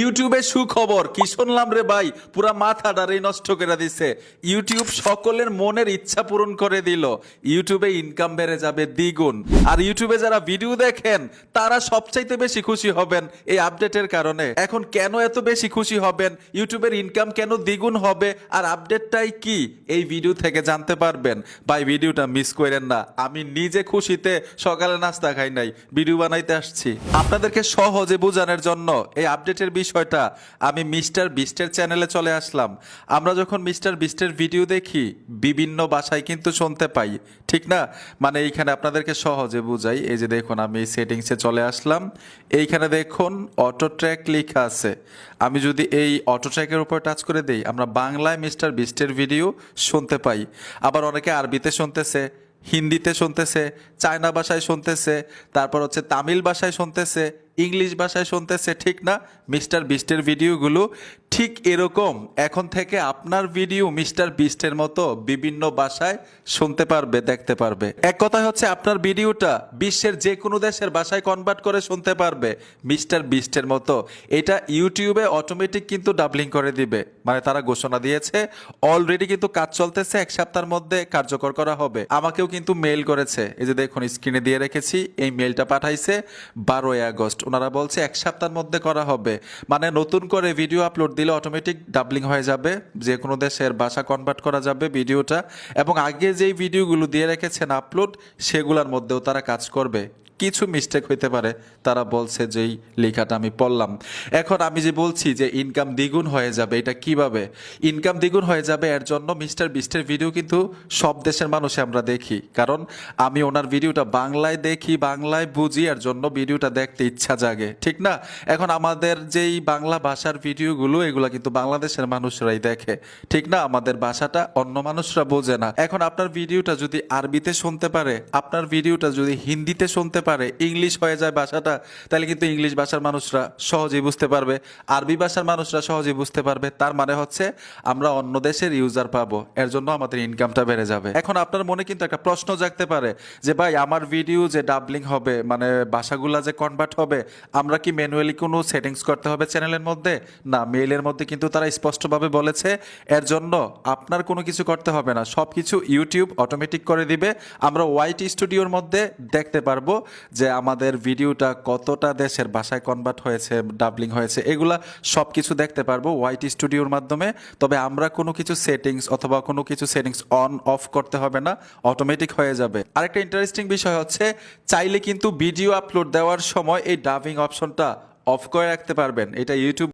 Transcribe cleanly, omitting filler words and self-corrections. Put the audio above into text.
ইউটিউবে সুখবর কি শুনলাম রে ভাই, পুরা মাথাটারে নষ্ট করে দিছে। ইউটিউব সকলের মনের ইচ্ছা পূরণ করে দিল। ইউটিউবে ইনকাম বেড়ে যাবে দ্বিগুণ। আর ইউটিউবে যারা ভিডিও দেখেন তারা সবচাইতে বেশি খুশি হবেন এই আপডেটের কারণে। এখন কেন এত বেশি খুশি হবেন, ইউটিউবের ইনকাম কেন দ্বিগুণ হবে, আর আপডেটটাই কি, এই ভিডিও থেকে জানতে পারবেন। ভাই ভিডিওটা মিস করেন না। আমি নিজে খুশিতে সকালে নাস্তা খাই নাই, ভিডিও বানাইতে আসছি আপনাদেরকে সহজে বোঝানোর জন্য। এই আপডেটের বিষয়টা আমি মিস্টার বিস্টের চ্যানেলে চলে আসলাম। আমরা যখন মিস্টার বিস্টের ভিডিও দেখি বিভিন্ন ভাষায় কিন্তু শুনতে পাই, ঠিক না? মানে এইখানে আপনাদেরকে সহজে বুঝাই। এই যে দেখুন, আমি সেটিংসে চলে আসলাম। এইখানে দেখুন অটো ট্র্যাক লেখা আছে। আমি যদি এই অটো ট্র্যাকের উপর টাচ করে দেই, আমরা বাংলায় মিস্টার বিস্টের ভিডিও শুনতে পাই। আবার অনেকে আরবিতে শুনতেছে, হিন্দিতে শুনতেছে, চায়না ভাষায় শুনতেছে, তারপর হচ্ছে তামিল ভাষায় শুনতেছে, ইংলিশ ভাষায় শুনতেছে, ঠিক না? মিস্টার বিস্টের ভিডিওগুলো ঠিক এরকম এখন থেকে আপনার ভিডিও মিস্টার বিস্টের মতো বিভিন্ন ভাষায় শুনতে পারবে, দেখতে পারবে। এক কথায় হচ্ছে আপনার ভিডিওটা বিশ্বের যে কোনো দেশের ভাষায় কনভার্ট করে শুনতে পারবে মিস্টার বিস্টের মতো। এটা ইউটিউবে অটোমেটিক কিন্তু ডাবলিং করে দিবে। মানে তারা ঘোষণা দিয়েছে, অলরেডি কিন্তু কাজ চলতেছে, এক সপ্তাহের মধ্যে কার্যকর করা হবে। আমাকেও কিন্তু মেইল করেছে, এই যে দেখুন স্ক্রিনে দিয়ে রেখেছি, এই মেইলটা পাঠাইছে 12 আগস্ট। ওনারা বলছে এক সপ্তাহের মধ্যে করা হবে। মানে নতুন করে ভিডিও আপলোড দিলে অটোমেটিক ডাবলিং হয়ে যাবে, যে কোনো দেশের ভাষা কনভার্ট করা যাবে ভিডিওটা। এবং আগে যেই ভিডিওগুলো দিয়ে রেখেছেন আপলোড, সেগুলোর মধ্যেও তারা কাজ করবে। কিছু মিস্টেক হইতে পারে, তারা বলছে যেই লেখাটা আমি পড়লাম। এখন আমি যে বলছি যে ইনকাম দ্বিগুণ হয়ে যাবে, এটা কিভাবে ইনকাম দ্বিগুণ হয়ে যাবে? এর জন্য মিস্টার বিস্টের ভিডিও কিন্তু সব দেশের মানুষে আমরা দেখি, কারণ আমি ওনার ভিডিওটা বাংলায় দেখি, বাংলায় বুঝি, এর জন্য ভিডিওটা দেখতে ইচ্ছা জাগে, ঠিক না? এখন আমাদের যেই বাংলা ভাষার ভিডিওগুলো, এগুলো কিন্তু বাংলাদেশের মানুষরাই দেখে, ঠিক না? আমাদের ভাষাটা অন্য মানুষরা বোঝে না। এখন আপনার ভিডিওটা যদি আরবিতে শুনতে পারে, আপনার ভিডিওটা যদি হিন্দিতে শুনতে পারে, ইংলিশ হয়ে যায় ভাষাটা, তাহলে কিন্তু ইংলিশ ভাষার মানুষরা সহজেই বুঝতে পারবে, আরবি ভাষার মানুষরা সহজেই বুঝতে পারবে। তার মানে হচ্ছে আমরা অন্য দেশের ইউজার পাবো, এর জন্য আমাদের ইনকামটা বেড়ে যাবে। এখন আপনার মনে কিন্তু একটা প্রশ্ন জাগতে পারে যে ভাই, আমার ভিডিও যে ডাবলিং হবে, মানে ভাষাগুলা যে কনভার্ট হবে, আমরা কি ম্যানুয়ালি কোনো সেটিংস করতে হবে চ্যানেলের মধ্যে? না, মেইলের মধ্যে কিন্তু তারা স্পষ্টভাবে বলেছে এর জন্য আপনার কোনো কিছু করতে হবে না, সব কিছু ইউটিউব অটোমেটিক করে দিবে। আমরা ওয়াইট স্টুডিওর মধ্যে দেখতে পারবো যে আমাদের ভিডিওটা কতটা দেশের ভাষায় কনভার্ট হয়েছে, ডাবলিং হয়েছে, এগুলা সব কিছু দেখতে পারবো ওয়াইট স্টুডিওর মাধ্যমে। তবে আমরা কোনো কিছু সেটিংস অথবা কোনো কিছু সেটিংস অন অফ করতে হবে না, অটোমেটিক হয়ে যাবে। আরেকটা ইন্টারেস্টিং বিষয় হচ্ছে, চাইলে কিন্তু ভিডিও আপলোড দেওয়ার সময় এই ডাবিং অপশনটা অফ করে রাখতে পারবেন। এটা ইউটিউব